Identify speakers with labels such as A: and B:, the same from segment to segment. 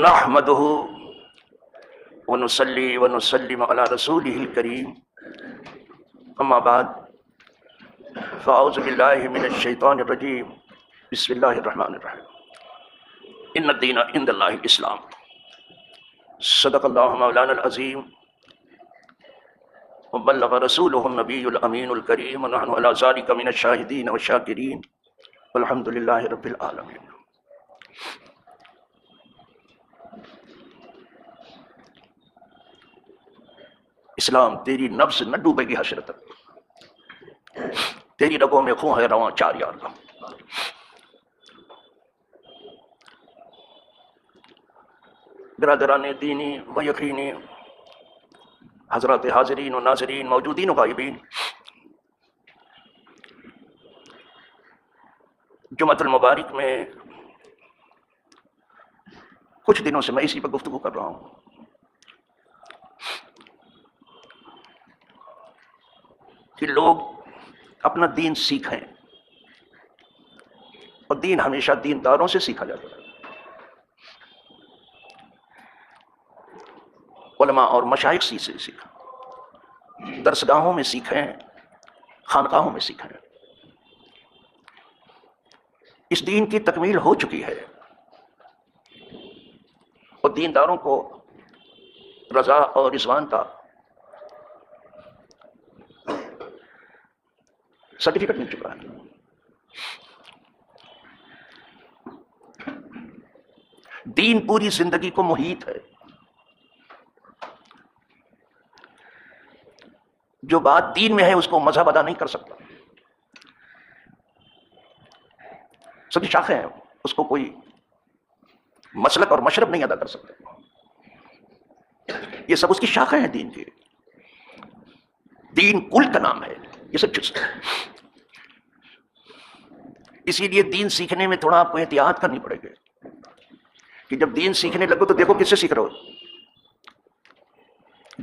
A: نحمده ونصلي ونسلم على رسوله الكريم اما بعد فاعوذ بالله من الشيطان الرجيم بسم الله الرحمن الرحيم ان الدين عند الله الاسلام صدق الله مولانا العظيم وبلغ رسوله النبي الامين الكريم ونحن على ذلك من الشاهدين والشاكرين والحمد لله رب العالمين. اسلام تیری نفس نہ ڈوبے گی حشر تک، تیری رگوں میں خون ہے رواں 4 یار کا. برادران دینی و یقینی، حضرات حاضرین و ناظرین، موجودین و غائبین، جمعۃ المبارک میں کچھ دنوں سے میں اسی پر گفتگو کر رہا ہوں کہ لوگ اپنا دین سیکھیں، اور دین ہمیشہ دینداروں سے سیکھا جاتا ہے. علماء اور مشائخ سے سیکھیں، درسگاہوں میں سیکھیں، خانقاہوں میں سیکھیں. اس دین کی تکمیل ہو چکی ہے اور دینداروں کو رضا اور رضوان کا سرٹیفکیٹ مل چکا ہے. دین پوری زندگی کو محیط ہے. جو بات دین میں ہے اس کو مذہب ادا نہیں کر سکتا. سب شاخیں ہیں، اس کو کوئی مسلک اور مشرب نہیں ادا کر سکتا. یہ سب اس کی شاخیں ہیں دین کی. دین کل کا نام ہے، یہ سب چیز. اسی لیے دین سیکھنے میں تھوڑا آپ کو احتیاط کرنی پڑے گی کہ جب دین سیکھنے لگو تو دیکھو کس سے سیکھ رہے ہو،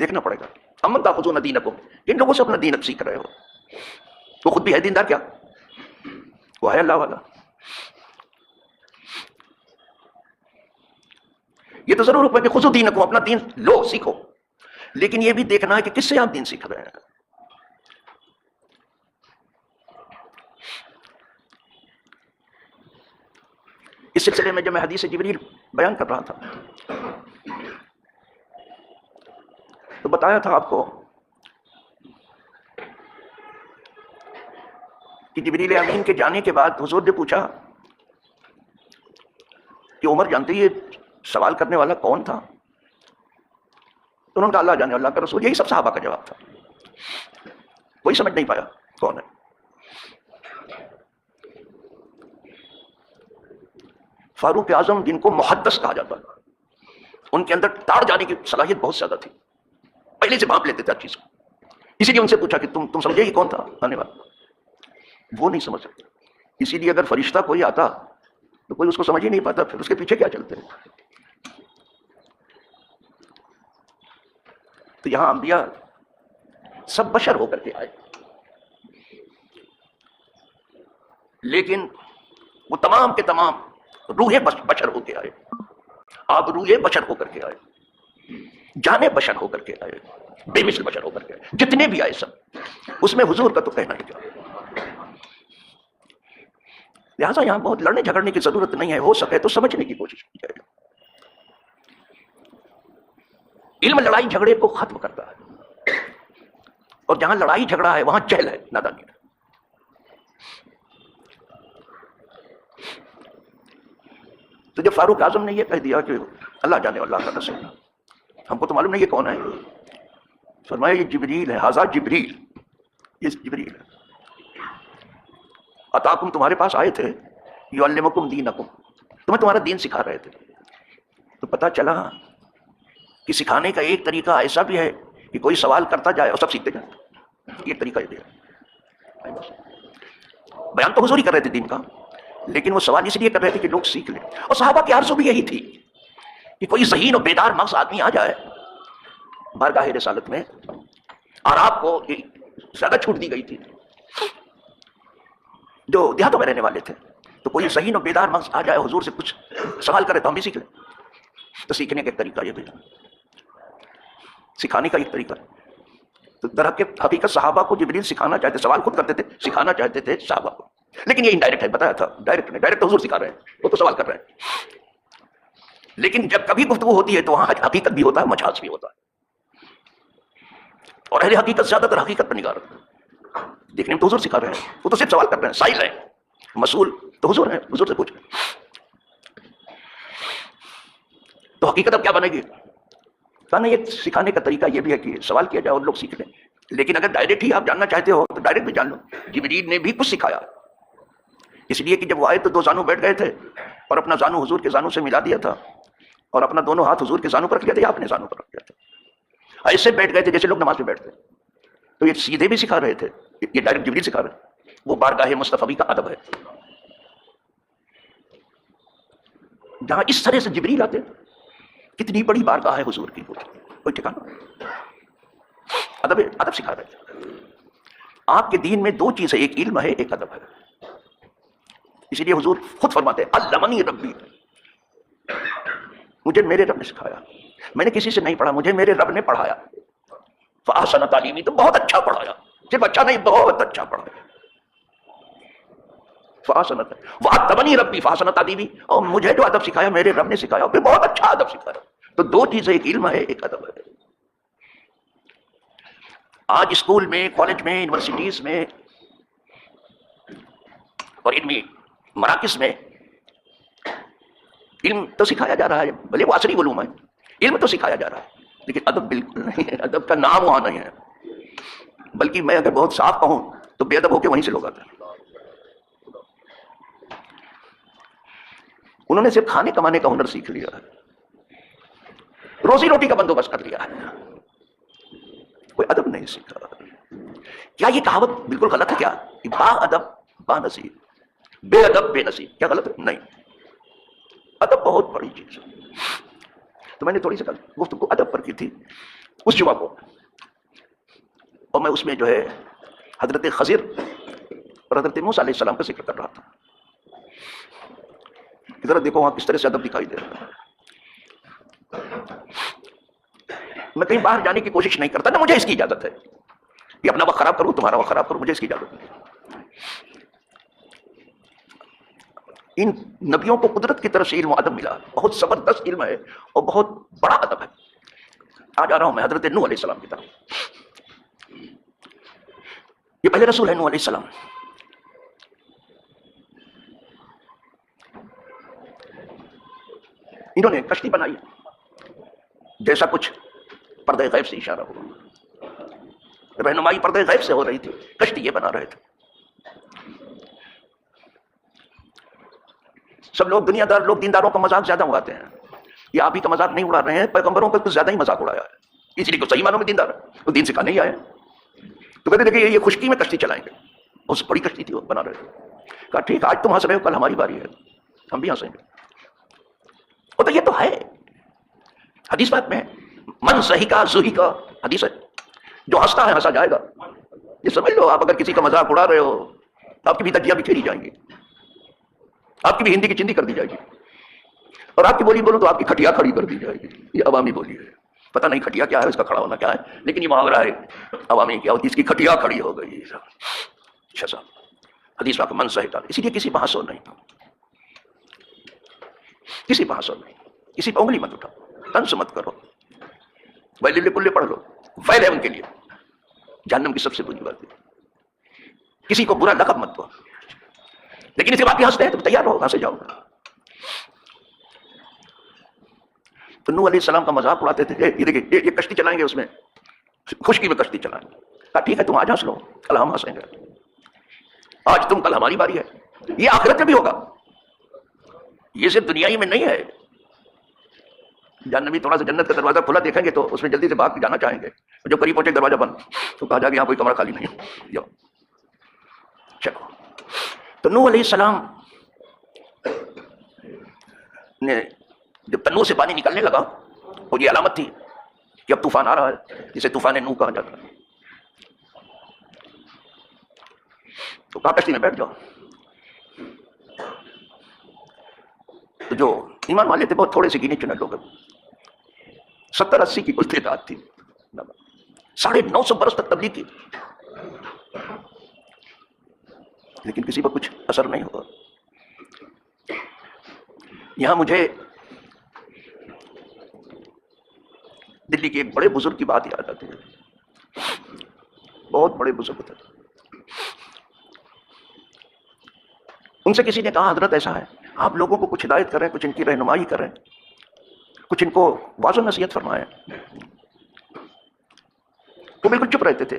A: دیکھنا پڑے گا. امن تاخذون دینکم، کن لوگوں سے اپنا دین سیکھ رہے ہو؟ وہ خود بھی ہے دیندار کیا؟ وہ ہے اللہ والا. یہ تو ضرور حکم ہے کہ خذوا دینکم، اپنا دین لو، سیکھو، لیکن یہ بھی دیکھنا ہے کہ کس سے آپ دین سیکھ رہے ہیں. اس سلسلے میں جب میں حدیث جبریل بیان کر رہا تھا تو بتایا تھا آپ کو کہ جبریل امین کے جانے کے بعد حضور نے پوچھا کہ عمر جانتے یہ سوال کرنے والا کون تھا؟ تو انہوں نے کہا اللہ جانے، اللہ کا رسول. یہی سب صحابہ کا جواب تھا. کوئی سمجھ نہیں پایا کون ہے. فاروق اعظم جن کو محدث کہا جاتا ہے، ان کے اندر تاڑ جانے کی صلاحیت بہت زیادہ تھی. پہلے سے بھانپ لیتے تھے ہر چیز کو. اسی لیے ان سے پوچھا کہ تم سمجھے یہ کون تھا آنے والا؟ وہ نہیں سمجھ سکتے. اسی لیے اگر فرشتہ کوئی آتا تو کوئی اس کو سمجھ ہی نہیں پاتا، پھر اس کے پیچھے کیا چلتے ہیں. تو یہاں انبیاء سب بشر ہو کر کے آئے، لیکن وہ تمام کے تمام روح بشر ہو کے آئے. آپ روح بشر ہو کر کے آئے، جانے بشر ہو کر کے آئے، بے مثل بشر ہو کر کے آئے. جتنے بھی آئے سب اس میں حضور کا تو کہنا ہی کیا. لہٰذا یہاں بہت لڑنے جھگڑنے کی ضرورت نہیں ہے. ہو سکے تو سمجھنے کی کوشش کی جائے. علم لڑائی جھگڑے کو ختم کرتا ہے، اور جہاں لڑائی جھگڑا ہے وہاں جہل ہے، نادانی ہے. تو جب فاروق اعظم نے یہ کہہ دیا کہ اللہ جانے اللہ کا رسول، ہم کو تو معلوم نہیں یہ کون ہے، فرمایا یہ جبریل ہے. ھذا جبریل، یہ جبریل ہے. اتاکم، تمہارے پاس آئے تھے، یعلمکم دینکم، تمہیں تمہارا دین سکھا رہے تھے. تو پتہ چلا کہ سکھانے کا ایک طریقہ ایسا بھی ہے کہ کوئی سوال کرتا جائے اور سب سیکھتے جائیں. ایک طریقہ یہ بھی ہے. بیان تو حضور ہی کر رہے تھے دین کا، لیکن وہ سوال اس لیے کر رہے تھے کہ لوگ سیکھ لیں. اور صحابہ کی آرزو بھی یہی تھی کہ کوئی ذہین اور بیدار مغز آدمی آ جائے بارگاہ رسالت میں. اور آپ کو زیادہ چھوٹ دی گئی تھی جو دیہاتوں میں رہنے والے تھے، تو کوئی ذہین اور بیدار مغز آ جائے حضور سے کچھ سوال کرے تو ہم بھی سیکھ لیں. تو سیکھنے کا ایک طریقہ یہ بھی ہے، سکھانے کا ایک طریقہ ہے۔ تو در حقیقت صحابہ کو جبریل سکھانا چاہتے، سوال خود کرتے تھے، سکھانا چاہتے تھے صحابہ کو، لیکن یہ انڈائریکٹ ہے، بتایا تھا ڈائریکٹ نہیں، ڈائریکٹ حضور سکھا رہے ہیں، وہ تو سوال کر رہے ہیں، لیکن جب کبھی گفتگو ہوتی ہے تو وہاں حقیقت بھی ہوتا ہے، مجاز بھی ہوتا ہے، اور اہل حقیقت زیادہ تر حقیقت پر نگاہ رکھتے ہیں، دیکھنے میں تو حضور سکھا رہے ہیں، وہ تو صرف سوال کر رہے ہیں، سائل ہیں، مسئول تو حضور ہیں، حضور سے پوچھ رہے ہیں۔ تو حقیقت اب کیا بنے گی؟ کہنا یہ سکھانے کا طریقہ یہ بھی ہے کہ سوال کیا جائے اور لوگ سیکھ لیں، لیکن اگر ڈائریکٹ ہی آپ جاننا چاہتے ہو تو ڈائریکٹ بھی جان لو۔ جبریل نے بھی کچھ سکھایا، اس لیے کہ جب وہ آئے تو دو زانو بیٹھ گئے تھے اور اپنا زانو حضور کے زانو سے ملا دیا تھا اور اپنا دونوں ہاتھ حضور کے زانو پر رکھ لیا تھا یا اپنے زانو پر رکھ لیا تھا، ایسے بیٹھ گئے تھے جیسے لوگ نماز میں بیٹھتے، تو یہ سیدھے بھی سکھا رہے تھے، یہ ڈائریکٹ جبریل سکھا رہے ہیں، وہ بارگاہ مصطفی کا ادب ہے جہاں اس طرح سے جبریل آتے، کتنی بڑی بارگاہ ہے حضور کی، کوئی ٹھکانا، ادب سکھا رہے تھے۔ آپ کے دین میں دو چیز ہے، ایک علم ہے، ایک ادب ہے، اسی لیے حضور خود فرماتے ہیں علمنی ربی، مجھے میرے رب نے سکھایا، میں نے کسی سے نہیں پڑھا، مجھے میرے رب نے پڑھایا، فاحسن تعلیمی، تو بہت اچھا پڑھایا، صرف اچھا نہیں بہت اچھا پڑھایا، وَأَدَّبَنِي ربی فاحسن تأدیبی، اور مجھے جو ادب سکھایا میرے رب نے سکھایا، پھر بہت اچھا ادب سکھایا۔ تو دو چیزیں، ایک علم ہے ایک ادب ہے۔ آج اسکول میں، کالج میں، یونیورسٹیز میں اور علمی مراکز میں علم تو سکھایا جا رہا ہے، بھلے وہ عصری علوم ہے، علم تو سکھایا جا رہا ہے، لیکن ادب بالکل نہیں ہے، ادب کا نام وہاں نہیں ہے، بلکہ میں اگر بہت صاف کہوں تو بے ادب ہو کے وہیں سے لوگ آتے ہیں۔ انہوں نے صرف کھانے کمانے کا ہنر سیکھ لیا ہے، روزی روٹی کا بندوبست کر لیا ہے، کوئی ادب نہیں سیکھا۔ کیا یہ کہاوت بالکل غلط ہے کیا؟ با ادب با نصیب، بے ادب بے نصیب، کیا غلط ہے؟ نہیں، ادب بہت بڑی چیز ہے۔ تو میں نے تھوڑی سی گفتگو ادب پر کی تھی اس جمعہ کو، اور میں اس میں جو ہے حضرت خضر اور حضرت موسیٰ علیہ السلام کا ذکر کر رہا تھا۔ ذرا دیکھو وہاں کس طرح سے ادب دکھائی دے رہا ہے۔ میں کہیں باہر جانے کی کوشش نہیں کرتا، نہ مجھے اس کی اجازت ہے کہ اپنا وقت خراب کروں، تمہارا وقت خراب کروں، مجھے اس کی اجازت نہیں۔ ان نبیوں کو قدرت کی طرف سے علم و ادب ملا، بہت زبردست علم ہے اور بہت بڑا ادب ہے۔ آ جا رہا ہوں میں حضرت نوح علیہ السلام کی طرف۔ یہ پہلے رسول ہے نوح علیہ السلام۔ انہوں نے کشتی بنائی، جیسا کچھ پردہ غیب سے اشارہ ہوا، رہنمائی پردہ غیب سے ہو رہی تھی، کشتی یہ بنا رہے تھے۔ سب لوگ دنیا دار لوگ دینداروں کا مذاق زیادہ اڑاتے ہیں، یہ آپ ہی کا مذاق نہیں اڑا رہے ہیں، پیغمبروں کا کچھ زیادہ ہی مذاق اڑایا ہے، اس لیے کہ صحیح معنوں میں دیندار ہے، وہ دین سکھانے ہی آئے۔ تو کہتے دیکھیے یہ خشکی میں کشتی چلائیں گے، اس بڑی کشتی تھی وہ بنا رہے تھے۔ کہا ٹھیک، آج تم ہنس رہے ہو، کل ہماری باری ہے، ہم بھی ہنسیں گے۔ اور تو یہ تو ہے، حدیث بات میں من صحیح کا زہی کا حدیث ہے، جو ہنستا ہے ہنسا جائے گا۔ یہ سمجھ لو، آپ اگر کسی کا مذاق اڑا رہے ہو، آپ کی بھی دجیاں بھی کھیلی جائیں گی، آپ کی بھی ہندی کی چندی کر دی جائے گی، اور آپ کی بولی بولو تو آپ کی کھٹیا کھڑی کر دی جائے گی۔ یہ عوامی بولی ہے، پتہ نہیں کھٹیا کیا ہے، اس کا کھڑا ہونا کیا ہے، لیکن یہ محاورہ ہے عوامی کیا ہوتی ہے، اس کی کھٹیا کھڑی ہو گئی۔ اچھا صاحب، حدیث کا من صحیح، اسی لیے کسی پہ ہنسو نہیں، کسی پہ ہنسو نہیں، کسی پہ انگلی مت اٹھاؤ، طنز مت کرو، ویل لکل پڑھ لو، ویل ہے ان کے لیے، جہنم کی سب سے بری بات ہے۔ کسی کو برا لقب مت دو، لیکن اس کے بعد بھی ہنستے ہیں تو تیار رہو، ہنسے جاؤ۔ تو نوح علیہ السلام کا مذاق اڑاتے تھے، یہ دیکھیں یہ کشتی چلائیں گے، اس میں خشکی میں کشتی چلائیں گے۔ کہا ٹھیک ہے، تم آج ہنس لو، کل ہم ہنسیں گے، آج تم کل ہماری باری ہے۔ یہ آخرت میں بھی ہوگا، یہ صرف دنیا ہی میں نہیں ہے۔ جہنمی تھوڑا سا جنت کا دروازہ کھلا دیکھیں گے تو اس میں جلدی سے بھاگ کے جانا چاہیں گے، جو قریب پہنچے دروازہ بند تو کہا جا کہ یہاں کوئی کمرہ خالی نہیں، جاؤ چلو۔ تو نوح علیہ السلام نے جب تنور سے پانی نکلنے لگا، اور یہ علامت تھی کہ اب طوفان آ رہا ہے، جسے طوفان نوح کہا جاتا ہے، تو کہا کشتی میں بیٹھ جاؤ۔ تو جو ایمان والے تھے بہت تھوڑے سے گنے چنے لوگ، 70-80 کی کل تعداد تھی، 950 برس تک تبلیغ کی، لیکن کسی پر کچھ اثر نہیں ہوا۔ یہاں مجھے دلی کے ایک بڑے بزرگ کی بات یاد آتی ہے، بہت بڑے بزرگ تھے۔ ان سے کسی نے کہا حضرت ایسا ہے، آپ لوگوں کو کچھ ہدایت کریں، کچھ ان کی رہنمائی کریں، کچھ ان کو واضح نصیحت فرمائیں۔ وہ بالکل چپ رہتے تھے۔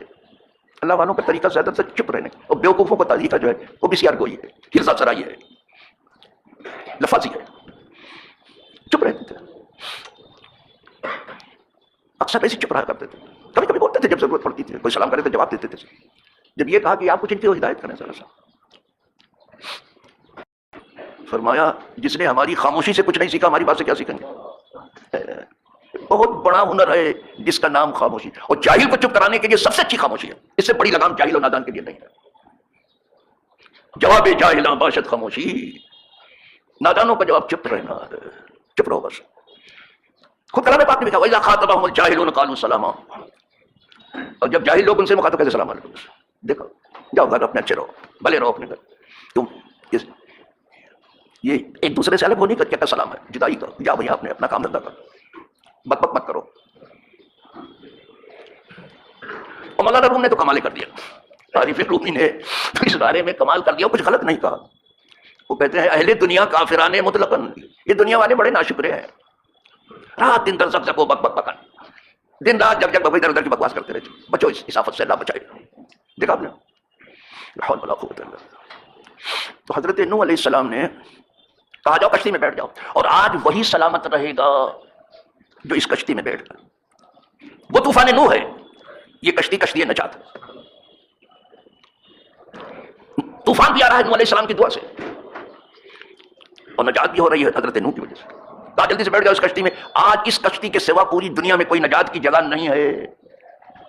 A: اللہ والوں کا طریقہ زیادہ تر چپ رہنے، اور بیوقوفوں کا طریقہ جو ہے وہ بھی سیار گوئی ہے، ہرزہ سرائی ہے، لفاظی ہے، چپ رہتے تھے۔ اکثر ایسے چپ رہا کرتے تھے، کبھی کبھی بولتے تھے جب ضرورت پڑتی تھی، کوئی سلام کرے تو جواب دیتے تھے۔ جب یہ کہا کہ آپ کچھ ان کی ہدایت کریں ذرا سا، فرمایا جس نے ہماری خاموشی سے کچھ نہیں سیکھا ہماری بات سے کیا سیکھیں گے؟ بہت بڑا ہنر ہے جس کا نام خاموشی، اور جاہل کو چپ کرانے کے لیے سب سے اچھی خاموشی ہے، اس سے بڑی لگام جاہل اور نادان کے لیے نہیں ہے۔ جواب جاہلاں باشد خاموشی، نادانوں کا جواب چپ رہنا ہے، چپ رہو بس۔ خود کلام پاک نے لکھا وَإِذَا خَاطَبَهُمُ الْجَاهِلُونَ قَالُوا سَلَامًا، اور جب جاہل لوگ ان سے مخاطب کہتے سلام علیکم، دیکھو جاؤ گھر اپنے اچھے رہو، بھلے رہو اپنے گھر، تم یہ ایک دوسرے سے الگ ہونے کا کیا سلام ہے، جدائی کا، جاؤ بھیا اپنے اپنا کام دھندا کرو، بک بک مت کرو۔ اور مولانا روم نے تو کمال کر دیا، عارف رومی نے تو اس بارے میں کمال کر دیا، کچھ غلط نہیں کہا۔ وہ کہتے ہیں اہل دنیا کافرانے مطلقاً، یہ دنیا والے بڑے ناشکرے ہیں، رات دن در زب زب وہ بک بک بکن، دن رات جگ جگ ادھر ادھر کی بکواس کرتے رہتے، بچو اس اصافت سے اللہ بچائے۔ دیکھا آپ نے، لا حول ولا قوت الا باللہ۔ تو حضرت نوح علیہ السلام نے کہا جاؤ کشتی میں بیٹھ جاؤ، اور آج وہی سلامت رہے گا جو اس کشتی میں بیٹھ گیا۔ وہ طوفان نوح ہے، یہ کشتی کشتی نجات ہے۔ طوفان بھی آ رہا ہے نوح علیہ السلام کی دعا سے، اور نجات بھی ہو رہی ہے حضرت نوح کی وجہ سے۔ کہا جلدی سے بیٹھ جاؤ اس کشتی میں، آج اس کشتی کے سوا پوری دنیا میں کوئی نجات کی جگہ نہیں ہے۔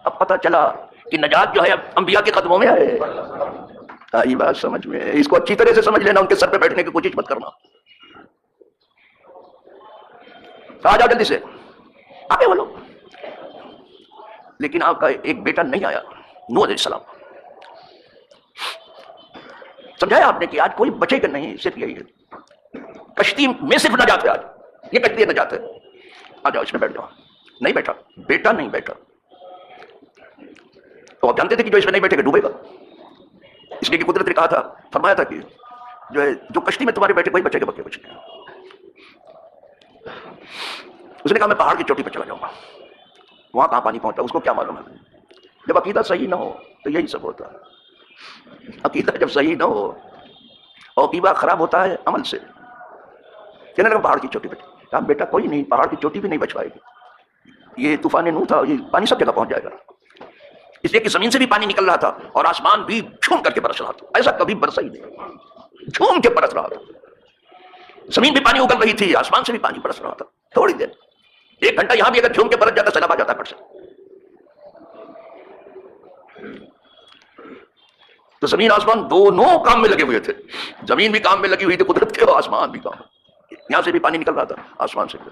A: اب پتہ چلا کہ نجات جو ہے اب انبیاء کے قدموں میں ہے۔ آئی بات سمجھ میں؟ اس کو اچھی طرح سے سمجھ لینا، ان کے سر پہ بیٹھنے کی کوشش مت کرنا۔ کہا جاؤ جلدی سے، آگے بولو۔ لیکن آپ کا ایک بیٹا نہیں آیا، نوح علیہ السلام۔ سمجھایا آپ نے کہ آج کوئی بچے گا نہیں، صرف یہی ہے، کشتی میں صرف نجات ہے، آج یہ کشتی نجات ہے، آ جاؤ اس میں بیٹھ جاؤ۔ نہیں بیٹھا، بیٹا نہیں بیٹھا۔ تو آپ جانتے تھے کہ جو اس میں نہیں بیٹھے گا ڈوبے گا، اس لیے کہ قدرت نے کہا تھا، فرمایا تھا کہ جو کشتی میں تمہارے بیٹھے وہی بچے گا، بچے بچے۔ اس نے کہا میں پہاڑ کی چوٹی پہ چلا جاؤں گا، وہاں کہاں پانی پہنچتا اس کو کیا معلوم ہے۔ جب عقیدہ صحیح نہ ہو تو یہی سب ہوتا ہے، عقیدہ جب صحیح نہ ہو اور عقیدہ خراب ہوتا ہے عمل سے۔ کہنے لگا پہاڑ کی چوٹی پہ، کہا بیٹا کوئی نہیں، پہاڑ کی چوٹی بھی نہیں بچ پائے گی، یہ طوفان نوح تھا، یہ پانی سب جگہ پہنچ جائے گا۔ اس لیے کہ زمین سے بھی پانی نکل رہا تھا اور آسمان بھی جھوم کر کے برس رہا تھا، ایسا کبھی برسا ہی نہیں، جھوم کے برس رہا تھا۔ زمین بھی پانی اگل رہی تھی، آسمان سے بھی پانی برس رہا تھا۔ تھوڑی دیر، 1 گھنٹہ یہاں بھی اگر جھوم کے برس جاتا سیلاب آ جاتا کٹ سے۔ تو زمین آسمان دونوں کام میں لگے ہوئے تھے، زمین بھی کام میں لگی ہوئی تھی قدرت کے، آسمان بھی کام، یہاں سے بھی پانی نکل رہا تھا آسمان سے بھی۔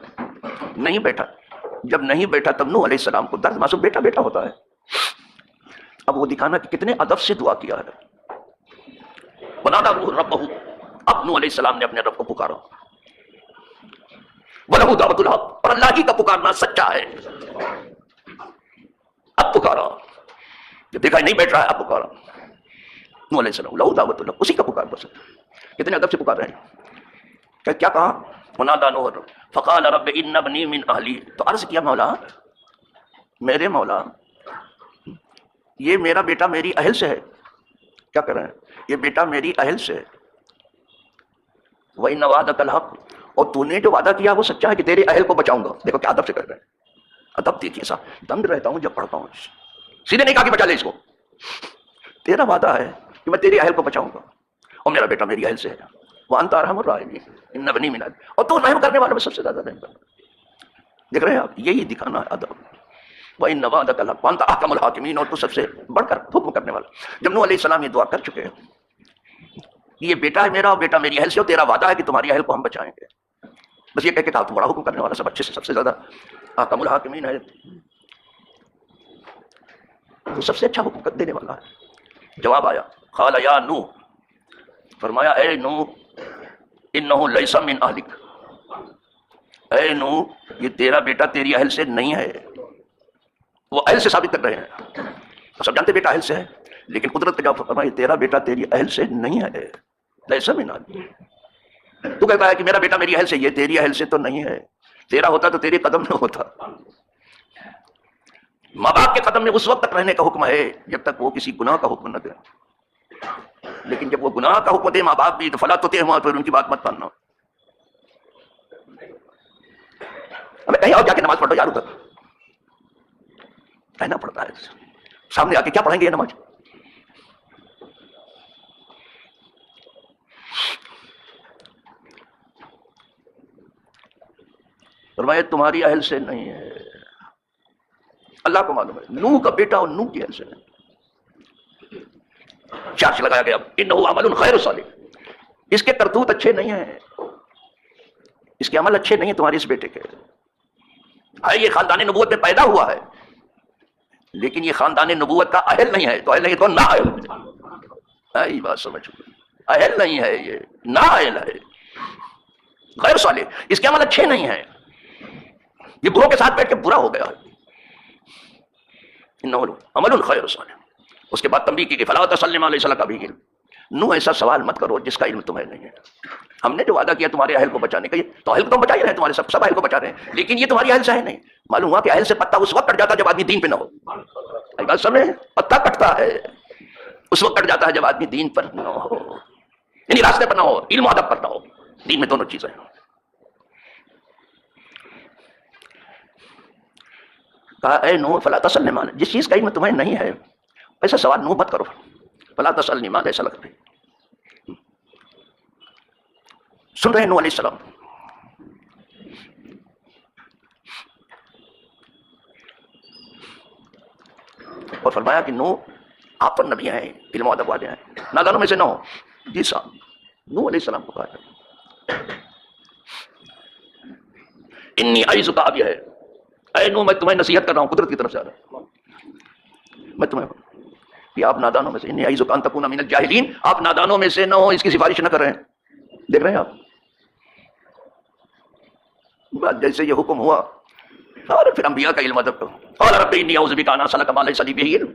A: نہیں بیٹھا، جب نہیں بیٹھا تب نوح علیہ السلام کو درد محسوس، بیٹا بیٹا ہوتا ہے۔ اب وہ دکھانا کہ کتنے ادب سے دعا کیا ہے۔ بنادا ربہ، اب نوح علیہ السلام نے اپنے رب کو پکارا، وَلَهُ دعوۃ الحق، اور اللہ ہی کا پکارنا سچا ہے۔ اب پکارا، جب دیکھا نہیں بیٹھ رہا ہے اب پکارا نوح علیہ السلام، لہو دعوۃ الحق، اسی کا پکار بس۔ کتنے ادب سے پکار رہے ہیں۔ کیا کہا؟ ونادى نوح فقال رب ان ابنی من اہلی، تو عرض کیا مولا، میرے مولا یہ میرا بیٹا میری اہل سے ہے۔ کیا کر رہے ہیں؟ یہ بیٹا میری اہل سے ہے۔ وَإِنَّ وَعْدَكَ الْحَقُّ، اور تو نے جو وعدہ کیا وہ سچا ہے کہ تیرے اہل کو بچاؤں گا۔ دیکھو کیا ادب سے کر رہے ہیں، ادب دیکھیے سا، دم رہتا ہوں جب پڑھتا ہوں، سیدھے نہیں کہا کہ بچا لے اس کو، تیرا وعدہ ہے کہ میں تیرے اہل کو بچاؤں گا، اور میرا بیٹا میری اہل سے ہے۔ وَأَنْتَ أَرْحَمُ الرَّاحِمِينَ، إِنَّ ابْنِي مِنْ أَهْلِي، اور تو رحم کرنے والوں میں سب سے زیادہ رحم کرنا۔ دیکھ رہے ہیں آپ، یہی دکھانا ہے ادب۔ وَإِنَّ وَعْدَكَ الْحَقُّ وَأَنْتَ أَحْكَمُ الْحَاكِمِينَ، اور تو سب سے بڑھ کر حکم کرنے والا۔ جب نوح علیہ السلام یہ دعا کر چکے ہیں، یہ بیٹا ہے میرا اور بیٹا میری اہل سے، اور تیرا وعدہ ہے کہ تمہاری اہل کو ہم بچائیں گے، بس یہ کہہ کے کہا تو بڑا حکم کرنے والا، سب اچھے سے سب سے زیادہ احکم الحاکمین ہے، تو سب سے اچھا حکم دینے والا ہے۔ جواب آیا، قال یا نوح، فرمایا اے نوح انہ لیس من اہلک، اے نوح یہ تیرا بیٹا تیری اہل سے نہیں ہے۔ وہ اہل سے ثابت کر رہے ہیں، سب جانتے بیٹا اہل سے ہے، لیکن قدرت کا جواب فرمایا تیرا بیٹا تیری اہل سے نہیں ہے، لیس من اہلک۔ تو کہتا ہے کہ میرا بیٹا میری اہل سے، یہ تیری اہل سے تو نہیں ہے، تیرا ہوتا تو تیرے قدم میں ہوتا۔ ماں باپ کے قدم میں اس وقت تک رہنے کا حکم ہے جب تک وہ کسی گناہ کا حکم نہ دے، لیکن جب وہ گناہ کا حکم دے ماں باپ بھی تو فلا تو پھر ان کی بات مت ماننا۔ ہمیں کہیں اور جا کے نماز پڑھو یار، ادھر کہنا پڑتا ہے، سامنے آ کے کیا پڑھیں گے یہ نماز؟ فرمایا تمہاری اہل سے نہیں ہے، اللہ کو معلوم ہے نوح کا بیٹا اور نوح کی اہل سے نہیں۔ چارج لگایا گیا انہ عمل خیر صالح، اس کے کرتوت اچھے نہیں ہیں، اس کے عمل اچھے نہیں ہیں تمہارے اس بیٹے کے۔ یہ خاندان نبوت میں پیدا ہوا ہے لیکن یہ خاندان نبوت کا اہل نہیں ہے، تو اہل نہیں تو نا اہل، بات سمجھ، اہل نہیں ہے، یہ نا اہل ہے، غیر صالح، اس کے عمل اچھے نہیں ہیں، یہ بروں کے ساتھ بیٹھ کے برا ہو گیا ہے۔ انہ عمل خیر صالح، اس کے بعد تنبیہ کی کہ فلا تسلم علیہ السلام کا بھی علم، نو ایسا سوال مت کرو جس کا علم تمہیں نہیں ہے۔ ہم نے جو وعدہ کیا تمہارے اہل کو بچانے کا، یہ تو اہل کو تم بچا ہی رہے ہیں، تمہارے سب اہل کو بچا رہے ہیں، لیکن یہ تمہاری اہل سے ہے نہیں۔ معلوم ہوا کہ اہل سے پتہ اس وقت کٹ جاتا ہے جب آدمی دین پہ نہ ہو۔ بات سمجھے، پتہ کٹتا ہے اس وقت کٹ جاتا ہے جب آدمی دین پر نہ ہو، یعنی راستے پر نہ ہو، علم و ادب پر نہ ہو، دین میں دونوں چیزیں ہیں۔ کہا اے نوح فلا تسلم علیہ، جس چیز کا علم تمہیں نہیں ہے ایسا سوال نوح مت کرو، فلا تسلم علیہ، ایسا لگ رہا ہے۔ سن رہے ہیں نوح علیہ السلام، اور فرمایا کہ نوح آپ پر نبی ہیں، علم و ادب والے ہیں، نادانوں میں سے نہ ہو۔ جی صاحب، نوح علیہ السلام کو کہا انی اعیذک، اب یہ ہے اے نوح میں تمہیں نصیحت کر رہا ہوں قدرت کی طرف سے آ رہا ہوں، میں تمہیں کہ آپ نادانوں میں سے، انی اعیذک ان تکون من الجاہلین، آپ نادانوں میں سے نہ ہو، اس کی سفارش نہ کر رہے ہیں۔ دیکھ رہے ہیں آپ، بات جیسے یہ حکم ہوا اور پھر انبیاء کا علم ادب قال رب انی اعوذ بک ان اسالک ما لیس لی بہ علم،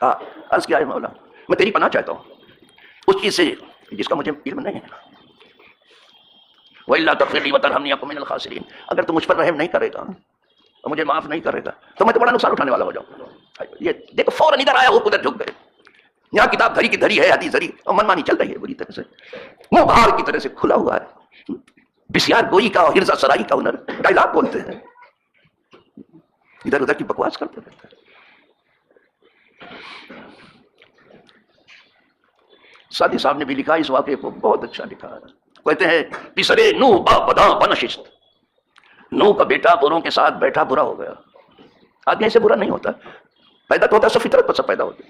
A: عرض کیا ہے مولا میں تیری پناہ چاہتا ہوں اس چیز سے جس کا مجھے علم نہیں ہے۔ وَإِلَّا تَغْفِرْ لِي وَتَرْحَمْنِي أَكُن مِّنَ الْخَاسِرِينَ، اگر تم مجھ پر رحم نہیں کرے گا اور مجھے معاف نہیں کرے گا تو میں تو بڑا نقصان اٹھانے والا ہو جاؤں۔ یہ دیکھو فوراً ادھر آیا، وہ ادھر جھک گئے، یہاں کتاب دھری کی دھری ہے، حدیث دھری اور من مانی چل رہی ہے بری طرح سے، منہ بہار کی طرح سے کھلا ہوا ہے، بسیار گوئی کا اور ہرزہ سرائی کا ہنر، ڈائلاگ بولتے ہیں، ادھر ادھر کی بکواس کرتے رہتے ہیں۔ سادی صاحب نے بھی لکھا اس واقعے کو، بہت اچھا لکھا ہے، کہتے ہیں پسرے نوح با بداں بنشست، نوح کا بیٹا بروں کے ساتھ بیٹھا برا ہو گیا۔ آدمی ایسے برا نہیں ہوتا، پیدا تو ہوتا سب فطرت پر، سب پیدا ہوتے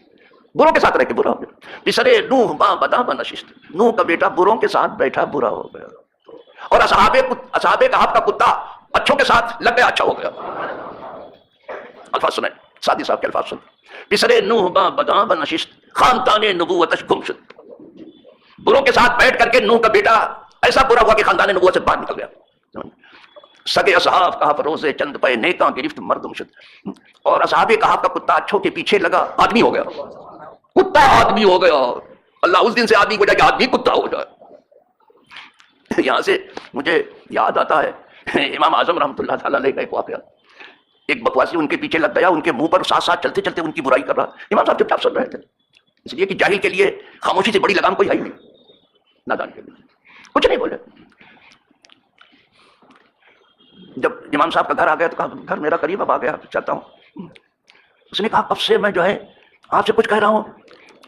A: بروں کے ساتھ رہ کے برا ہو گیا۔ پسرے نوح با بداں بنشست، نوح کا بیٹا بروں کے ساتھ بیٹھا برا ہو گیا، اور اصحاب کہف کا کتا اچھوں کے ساتھ لگ گیا اچھا ہو گیا۔ الفاظ سنیں، سادی صاحب کے الفاظ سنیں، پسرے نوح با بداں بنشست خاندان نبوتش گم شد، بروں کے ساتھ بیٹھ کر کے نوح کا بیٹا ایسا برا ہوا کہ خاندان نبوت سے باہر نکل گیا۔ سگے اصحاب کہف روزے چند پے نیکاں گرفت مردم شد، اور اصحاب کہف کا کتا اچھوں کے پیچھے لگا آدمی ہو گیا، کتا آدمی ہو گیا۔ اللہ اس دن سے آدمی کو جائے کہ آدمی کتا ہو جائے۔ یہاں سے مجھے یاد آتا ہے امام اعظم رحمۃ اللہ تعالیٰ علیہ کا ایک واقعہ، ایک بکواسی ان کے پیچھے لگ گیا، ان کے منہ پر ساتھ ساتھ چلتے چلتے ان کی برائی کر رہا، امام صاحب چپ چاپ سن رہے تھے، اس لیے کہ جاہل کے لیے خاموشی سے بڑی لگام کوئی ہے ہی نہیں، نادان کے لیے کچھ نہیں بولے۔ جب امام صاحب کا گھر آ گیا تو کہا گھر میرا قریب اب آ گیا چاہتا ہوں۔ اس نے کہا اب سے میں جو ہے آپ سے کچھ کہہ رہا ہوں،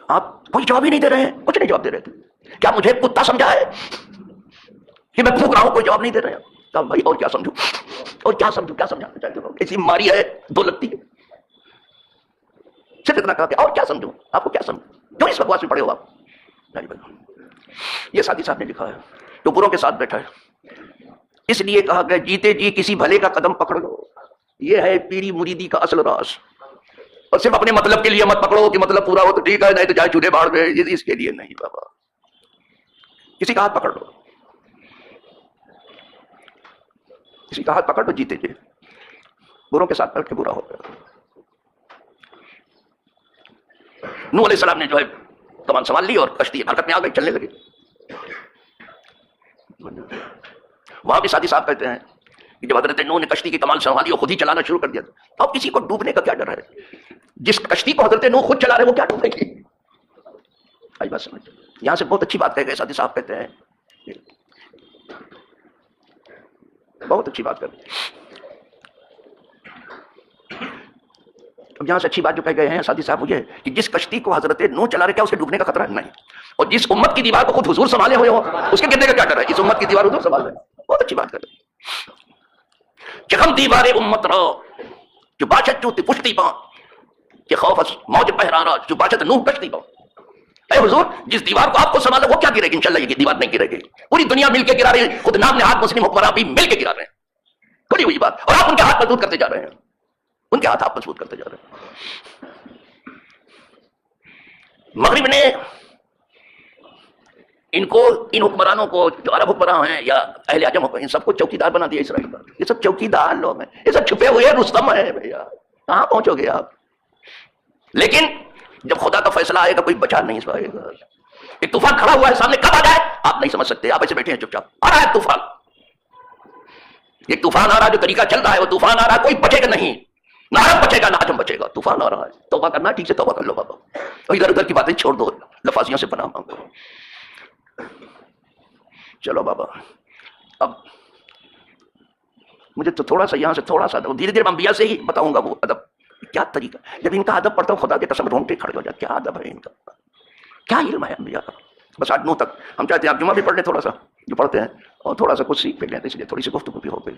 A: آپ کوئی جواب ہی نہیں دے رہے ہیں، کچھ نہیں جواب دے رہے تھے، کیا مجھے کتا سمجھا ہے کہ میں پھونک رہا ہوں کوئی جواب نہیں دے رہے ہیں؟ کہا بھائی اور کیا سمجھوں، اور کیا سمجھوں، کیا سمجھانا چاہتے ہو، ایسی ماری ہے دو لگتی ہے، صرف اتنا کہا کہ اور کیا سمجھوں، آپ کو کیا سمجھوں، کیوں اس بکواس میں پڑے ہو آپ؟ یہ سادی صاحب نے لکھا ہے، جو بروں کے ساتھ بیٹھا ہے اس لیے کہا گیا جیتے جی کسی بھلے کا قدم پکڑ لو. یہ ہے پیری مریدی کا اصل راز. اور صرف اپنے مطلب کے لیے مت پکڑو کہ مطلب پورا ہو تو ٹھیک ہے، نہیں تو جائے چولہے باڑ میں، یہ اس کے لیے نہیں بابا. کسی کا ہاتھ پکڑ لو، کسی کا ہاتھ پکڑ لو، جیتے جی بروں کے ساتھ بیٹھ کے برا ہو گیا. نوح علیہ السلام نے جو ہے کمان سنبھال لی اور کشتی حرکت میں آ گئی، چلنے لگی. وہاں بھی ساتھی صاحب کہتے ہیں کہ جب حضرت نوح نے کشتی کی کمان سنبھالی اور خود ہی چلانا شروع کر دیا، اب کسی کو ڈوبنے کا کیا ڈر ہے؟ جس کشتی کو حضرت نوح خود چلا رہے وہ کیا ڈوبے گی؟ آئی بات سمجھ. یہاں سے بہت اچھی بات کہہ گئے ساتھی صاحب، کہتے ہیں بہت اچھی بات کر رہے. اب یہاں سے اچھی بات جو کہہ گئے ہیں ساتھی صاحب مجھے کہ جس کشتی کو حضرت نوح چلا رہے کیا اسے ڈوبنے کا خطرہ نہیں، اور جس امت کی دیوار کو خود حضور سنبھالے ہوئے ہو اس کے گرنے کا کیا ڈر ہے؟ اس امت کی دیوار حضور سنبھال رہے. بہت اچھی بات کر رہے. چکم دیوار امت رو جو باشد جو پشتی پا کہ خوف موج پہرارا جو باشد نوح کشتی پا. اے حضور جس دیوار کو آپ کو سنبھالا وہ کیا گرے گی؟ انشاءاللہ یہ دیوار نہیں گرے گی. پوری دنیا مل کے گرا رہی ہے، خود نام نے ہاتھ مسلم حکمراں بھی مل کے گرا رہے ہیں. کھڑی ہوئی بات، اور آپ ان کے ہاتھ مضبوط کرتے جا رہے ہیں، ان کے ہاتھ آپ مضبوط کرتے جا رہے ہیں. مغرب نے ان کو، ان حکمرانوں کو جو عرب حکمراں ہیں یا اہل عجم ان سب کو چوکیدار بنا دیا اسرائیل کا. یہ سب چوکیدار لوگ ہیں، یہ سب چھپے ہوئے رستم ہیں. بھیا کہاں پہنچو گے آپ؟ لیکن جب خدا کا فیصلہ آئے گا کوئی بچا نہیں پائے گا. ایک طوفان کھڑا ہوا ہے سامنے، کب آ جائے آپ نہیں سمجھ سکتے. آپ ایسے بیٹھے ہیں چپ چاپ، آ رہا ہے طوفان. ایک طوفان آ رہا ہے جو طریقہ چل رہا ہے وہ طوفان آ رہا ہے، کوئی بچے گا نہیں، نہ عرب بچے گا نہ عجم بچے گا. طوفان آ رہا ہے، توبہ کرنا ٹھیک سے توبہ کر لو بابا، اور ادھر ادھر کی باتیں چھوڑ دو، لفاظیوں سے پناہ مانگو. چلو بابا اب مجھے تو تھوڑا سا یہاں سے تھوڑا سا دھیرے دھیرے انبیاء سے ہی بتاؤں گا وہ ادب کیا طریقہ. جب ان کا ادب پڑھتا ہوں خدا کے قسم رونگٹے کھڑے ہو جاتے. کیا ادب ہے ان کا، کیا علم ہے انبیاء کا. بس 8-9 تک ہم چاہتے ہیں آپ جمعہ بھی پڑھ لیں تھوڑا سا جو پڑھتے ہیں، اور تھوڑا سا کچھ سیکھ پہ لیں، اس لیے تھوڑی سی گفتگو بھی ہو گئی.